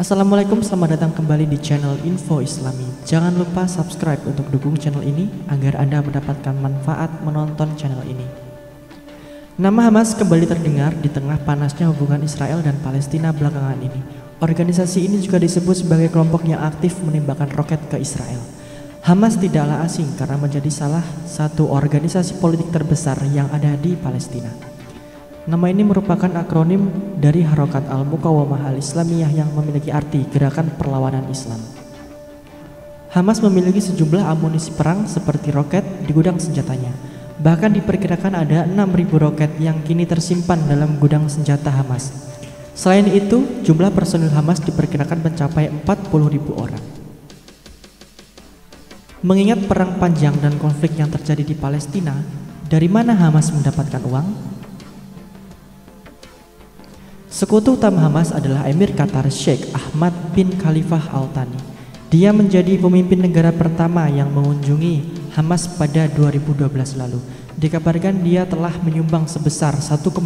Assalamualaikum, selamat datang kembali di channel Info Islami. Jangan lupa subscribe untuk dukung channel ini agar Anda mendapatkan manfaat menonton channel ini. Nama Hamas kembali terdengar di tengah panasnya hubungan Israel dan Palestina belakangan ini. Organisasi ini juga disebut sebagai kelompok yang aktif menembakkan roket ke Israel. Hamas tidaklah asing karena menjadi salah satu organisasi politik terbesar yang ada di Palestina. Nama ini merupakan akronim dari Harokat Al-Muqawamah Al-Islamiyah yang memiliki arti gerakan perlawanan Islam. Hamas memiliki sejumlah amunisi perang seperti roket di gudang senjatanya. Bahkan diperkirakan ada 6.000 roket yang kini tersimpan dalam gudang senjata Hamas. Selain itu, jumlah personil Hamas diperkirakan mencapai 40.000 orang. Mengingat perang panjang dan konflik yang terjadi di Palestina, dari mana Hamas mendapatkan uang? Sekutu utama Hamas adalah Emir Qatar Sheikh Ahmad bin Khalifah Al Thani. Dia menjadi pemimpin negara pertama yang mengunjungi Hamas pada 2012 lalu. Dikabarkan dia telah menyumbang sebesar 1,8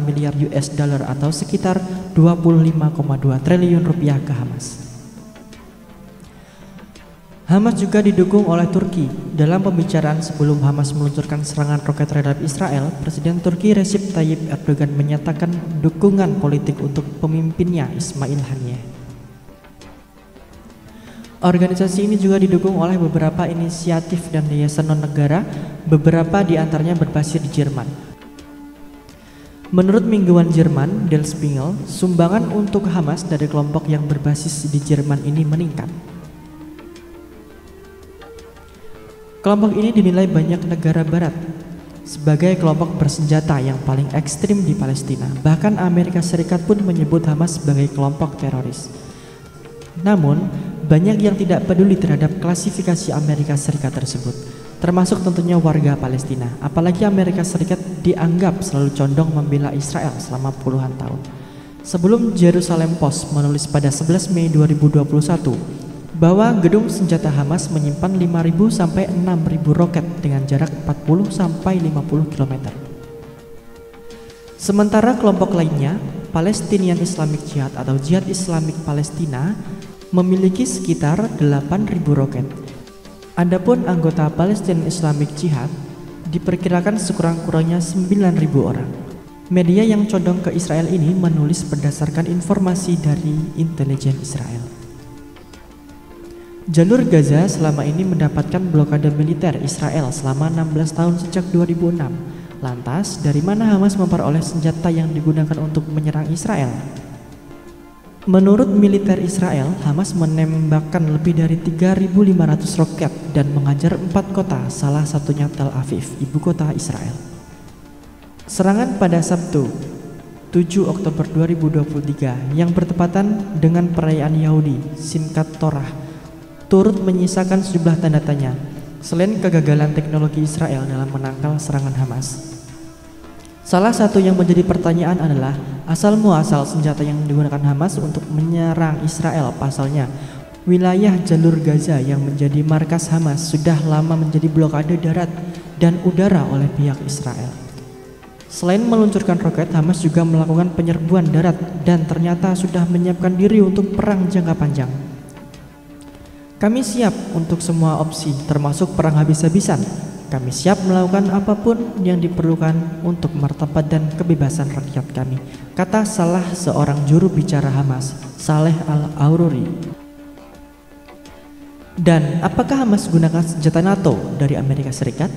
miliar US dollar atau sekitar 25,2 triliun rupiah ke Hamas. Hamas juga didukung oleh Turki. Dalam pembicaraan sebelum Hamas meluncurkan serangan roket terhadap Israel, Presiden Turki Recep Tayyip Erdogan menyatakan dukungan politik untuk pemimpinnya Ismail Haniyeh. Organisasi ini juga didukung oleh beberapa inisiatif dan yayasan non-negara, beberapa di antaranya berbasis di Jerman. Menurut mingguan Jerman Der Spiegel, sumbangan untuk Hamas dari kelompok yang berbasis di Jerman ini meningkat. Kelompok ini dinilai banyak negara barat sebagai kelompok bersenjata yang paling ekstrim di Palestina. Bahkan Amerika Serikat pun menyebut Hamas sebagai kelompok teroris. Namun, banyak yang tidak peduli terhadap klasifikasi Amerika Serikat tersebut, termasuk tentunya warga Palestina. Apalagi Amerika Serikat dianggap selalu condong membela Israel selama puluhan tahun. Sebelum Jerusalem Post menulis pada 11 Mei 2021 bahwa gedung senjata Hamas menyimpan 5.000 sampai 6.000 roket dengan jarak 40 sampai 50 km. Sementara kelompok lainnya, Palestinian Islamic Jihad atau Jihad Islamik Palestina, memiliki sekitar 8.000 roket. Adapun anggota Palestinian Islamic Jihad diperkirakan sekurang-kurangnya 9.000 orang. Media yang condong ke Israel ini menulis berdasarkan informasi dari intelijen Israel. Jalur Gaza selama ini mendapatkan blokade militer Israel selama 16 tahun sejak 2006. Lantas, dari mana Hamas memperoleh senjata yang digunakan untuk menyerang Israel? Menurut militer Israel, Hamas menembakkan lebih dari 3.500 roket dan menghajar 4 kota, salah satunya Tel Aviv, ibu kota Israel. Serangan pada Sabtu, 7 Oktober 2023 yang bertepatan dengan perayaan Yahudi, Simchat Torah, turut menyisakan sejumlah tanda tanya selain kegagalan teknologi Israel dalam menangkal serangan Hamas. Salah satu yang menjadi pertanyaan adalah asal muasal senjata yang digunakan Hamas untuk menyerang Israel. Pasalnya, wilayah jalur Gaza yang menjadi markas Hamas sudah lama menjadi blokade darat dan udara oleh pihak Israel. Selain meluncurkan roket, Hamas juga melakukan penyerbuan darat dan ternyata sudah menyiapkan diri untuk perang jangka panjang. Kami siap untuk semua opsi, termasuk perang habis-habisan. Kami siap melakukan apapun yang diperlukan untuk martabat dan kebebasan rakyat kami, kata salah seorang juru bicara Hamas, Saleh Al-Aururi. Dan apakah Hamas gunakan senjata NATO dari Amerika Serikat?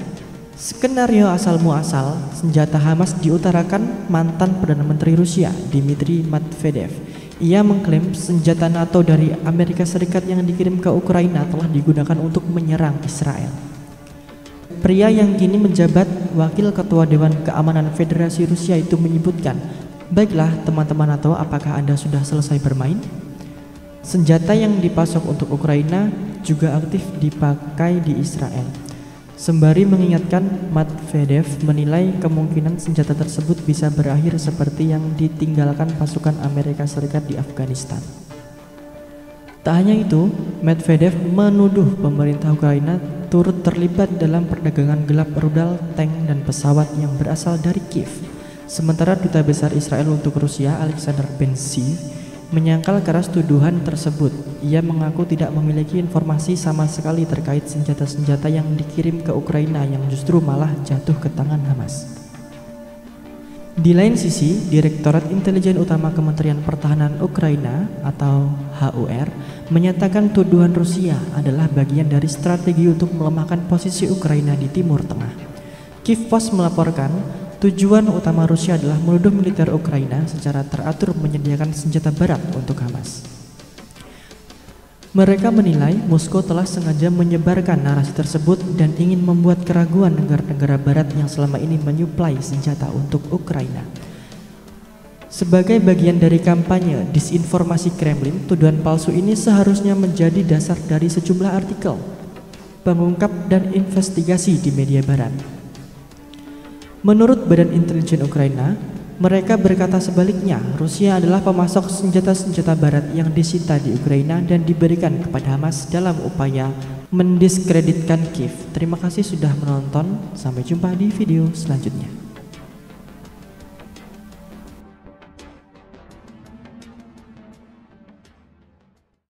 Skenario asal muasal senjata Hamas diutarakan mantan Perdana Menteri Rusia Dmitry Medvedev. Ia mengklaim senjata NATO dari Amerika Serikat yang dikirim ke Ukraina telah digunakan untuk menyerang Israel. Pria yang kini menjabat Wakil Ketua Dewan Keamanan Federasi Rusia itu menyebutkan, "Baiklah teman-teman NATO, apakah Anda sudah selesai bermain?" Senjata yang dipasok untuk Ukraina juga aktif dipakai di Israel. Sembari mengingatkan, Medvedev menilai kemungkinan senjata tersebut bisa berakhir seperti yang ditinggalkan pasukan Amerika Serikat di Afghanistan. Tak hanya itu, Medvedev menuduh pemerintah Ukraina turut terlibat dalam perdagangan gelap rudal, tank, dan pesawat yang berasal dari Kiev. Sementara Duta Besar Israel untuk Rusia, Alexander Benziv, menyangkal keras tuduhan tersebut. Ia mengaku tidak memiliki informasi sama sekali terkait senjata-senjata yang dikirim ke Ukraina yang justru malah jatuh ke tangan Hamas. Di lain sisi, Direktorat Intelijen Utama Kementerian Pertahanan Ukraina atau HUR menyatakan tuduhan Rusia adalah bagian dari strategi untuk melemahkan posisi Ukraina di Timur Tengah. Kyiv Post melaporkan, tujuan utama Rusia adalah menuduh militer Ukraina secara teratur menyediakan senjata barat untuk Hamas. Mereka menilai Moskow telah sengaja menyebarkan narasi tersebut dan ingin membuat keraguan negara-negara barat yang selama ini menyuplai senjata untuk Ukraina. Sebagai bagian dari kampanye disinformasi Kremlin, tuduhan palsu ini seharusnya menjadi dasar dari sejumlah artikel, pengungkap dan investigasi di media barat. Menurut Badan Intelijen Ukraina, mereka berkata sebaliknya, Rusia adalah pemasok senjata-senjata barat yang disita di Ukraina dan diberikan kepada Hamas dalam upaya mendiskreditkan Kyiv. Terima kasih sudah menonton, sampai jumpa di video selanjutnya.